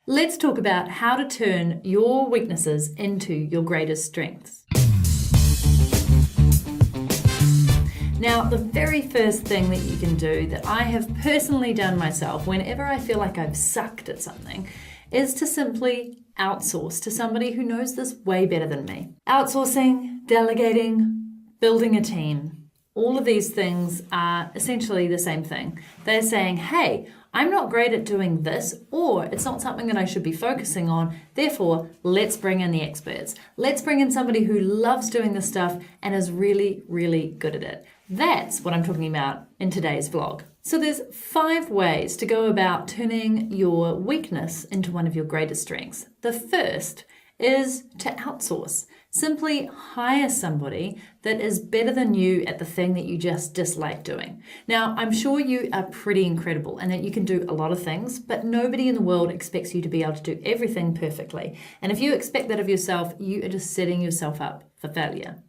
Let's talk about how to turn your weaknesses into your greatest strengths. Now, the very first thing that you can do that I have personally done myself whenever I feel like I've sucked at something is to simply outsource to somebody who knows this way better than me. Outsourcing, delegating, building a team, all of these things are essentially the same thing. They're saying, hey, I'm not great at doing this, or it's not something that I should be focusing on. Therefore, let's bring in the experts. Let's bring in somebody who loves doing this stuff and is really, really good at it. That's what I'm talking about in today's vlog. So there's 5 ways to go about turning your weakness into one of your greatest strengths. The first is to outsource. Simply hire somebody that is better than you at the thing that you just dislike doing. Now, I'm sure you are pretty incredible and that you can do a lot of things, but nobody in the world expects you to be able to do everything perfectly. And if you expect that of yourself, you are just setting yourself up for failure.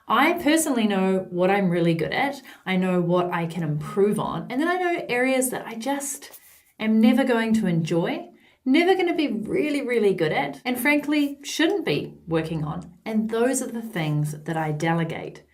I personally know what I'm really good at. I know what I can improve on. And then I know areas that I just am never going to enjoy, never going to be really, really good at, and frankly, shouldn't be working on. And those are the things that I delegate.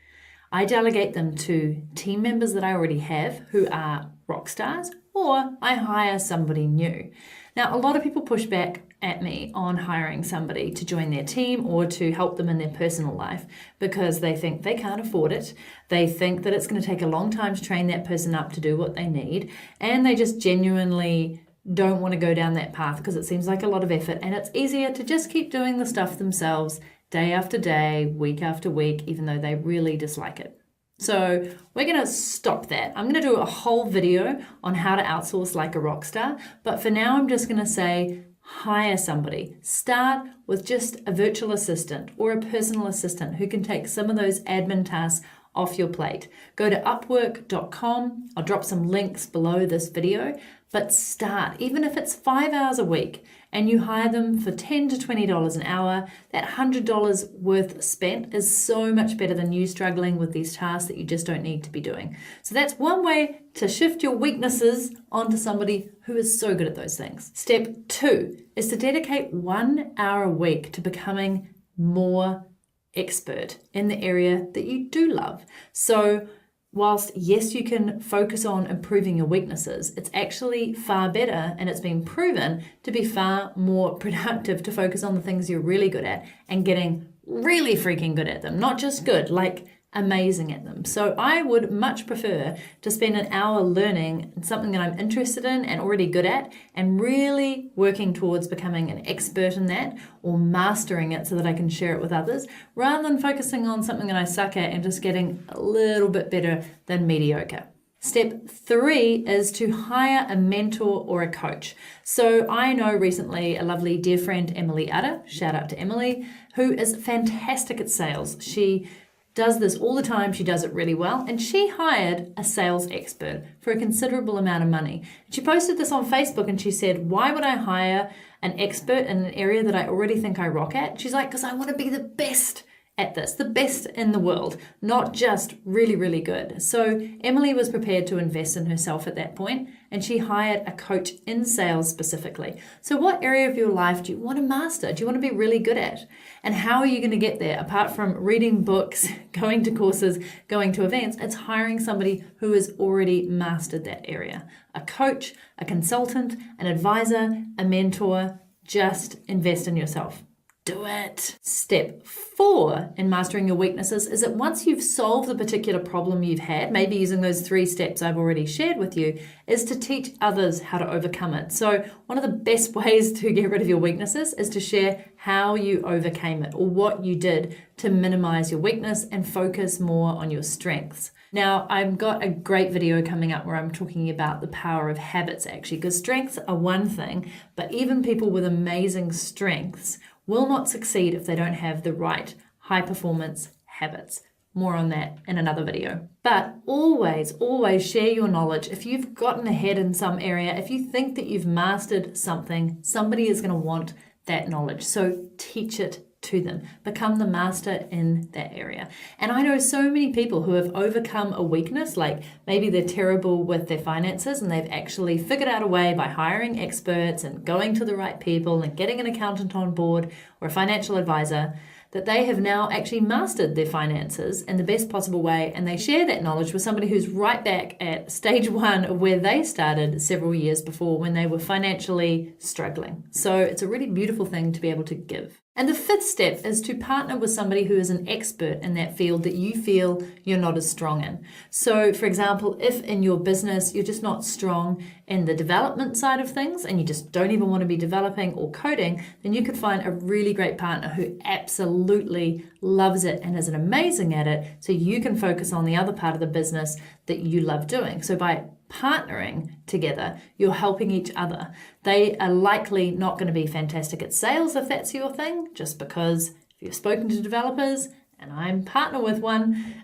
I delegate them to team members that I already have who are rock stars, or I hire somebody new. Now, a lot of people push back at me on hiring somebody to join their team or to help them in their personal life because they think they can't afford it. They think that it's going to take a long time to train that person up to do what they need, and they just genuinely don't want to go down that path because it seems like a lot of effort, and it's easier to just keep doing the stuff themselves day after day, week after week, even though they really dislike it. So we're going to stop that. I'm going to do a whole video on how to outsource like a rock star, but for now I'm just going to say hire somebody. Start with just a virtual assistant or a personal assistant who can take some of those admin tasks off your plate. Go to upwork.com. I'll drop some links below this video, but start, even if it's 5 hours a week, and you hire them for $10 to $20 an hour, that $100 worth spent is so much better than you struggling with these tasks that you just don't need to be doing. So that's one way to shift your weaknesses onto somebody who is so good at those things. Step 2 is to dedicate 1 hour a week to becoming more expert in the area that you do love. So whilst yes, you can focus on improving your weaknesses, it's actually far better, and it's been proven to be far more productive to focus on the things you're really good at and getting really freaking good at them, not just good, like amazing at them. So I would much prefer to spend an hour learning something that I'm interested in and already good at, and really working towards becoming an expert in that or mastering it so that I can share it with others, rather than focusing on something that I suck at and just getting a little bit better than mediocre. Step 3 is to hire a mentor or a coach. So I know recently a lovely dear friend, Emily Utter, shout out to Emily, who is fantastic at sales. She does this all the time. She does it really well. And she hired a sales expert for a considerable amount of money. She posted this on Facebook and she said, why would I hire an expert in an area that I already think I rock at? She's like, because I want to be the best at this, the best in the world, not just really, really good. So Emily was prepared to invest in herself at that point, and she hired a coach in sales specifically. So what area of your life do you want to master? Do you want to be really good at? And how are you going to get there? Apart from reading books, going to courses, going to events, it's hiring somebody who has already mastered that area. A coach, a consultant, an advisor, a mentor. Just invest in yourself. Do it. Step 4 in mastering your weaknesses is that once you've solved the particular problem you've had, maybe using those 3 steps I've already shared with you, is to teach others how to overcome it. So one of the best ways to get rid of your weaknesses is to share how you overcame it or what you did to minimize your weakness and focus more on your strengths. Now, I've got a great video coming up where I'm talking about the power of habits actually, because strengths are one thing, but even people with amazing strengths will not succeed if they don't have the right high performance habits. More on that in another video. But always, always share your knowledge. If you've gotten ahead in some area, if you think that you've mastered something, somebody is going to want that knowledge. So teach it to them. Become the master in that area. And I know so many people who have overcome a weakness, like maybe they're terrible with their finances and they've actually figured out a way by hiring experts and going to the right people and getting an accountant on board or a financial advisor, that they have now actually mastered their finances in the best possible way, and they share that knowledge with somebody who's right back at stage one of where they started several years before when they were financially struggling. So it's a really beautiful thing to be able to give. And the fifth step is to partner with somebody who is an expert in that field that you feel you're not as strong in. So, for example, if in your business you're just not strong in the development side of things and you just don't even want to be developing or coding, then you could find a really great partner who absolutely loves it and is amazing at it, so you can focus on the other part of the business that you love doing. So by partnering together, you're helping each other. They are likely not going to be fantastic at sales if that's your thing, just because if you've spoken to developers, and I'm partner with one,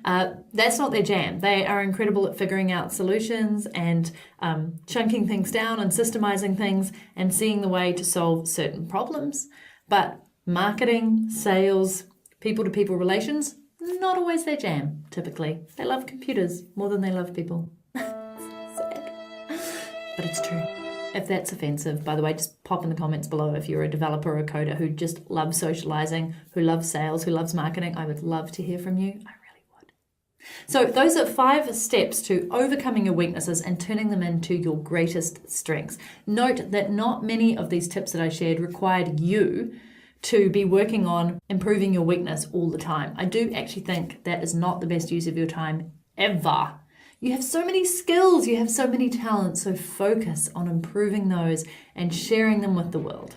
that's not their jam. They are incredible at figuring out solutions and chunking things down and systemizing things and seeing the way to solve certain problems. But marketing, sales, people-to-people relations, not always their jam, typically. They love computers more than they love people. But it's true. If that's offensive, by the way, just pop in the comments below if you're a developer or a coder who just loves socializing, who loves sales, who loves marketing. I would love to hear from you. I really would. So those are 5 steps to overcoming your weaknesses and turning them into your greatest strengths. Note that not many of these tips that I shared required you to be working on improving your weakness all the time. I do actually think that is not the best use of your time ever. You have so many skills, you have so many talents, so focus on improving those and sharing them with the world.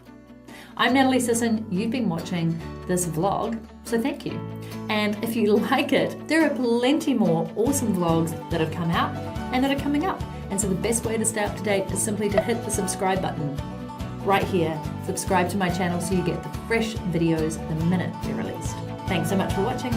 I'm Natalie Sisson, you've been watching this vlog, so thank you. And if you like it, there are plenty more awesome vlogs that have come out and that are coming up. And so the best way to stay up to date is simply to hit the subscribe button right here. Subscribe to my channel so you get the fresh videos the minute they're released. Thanks so much for watching.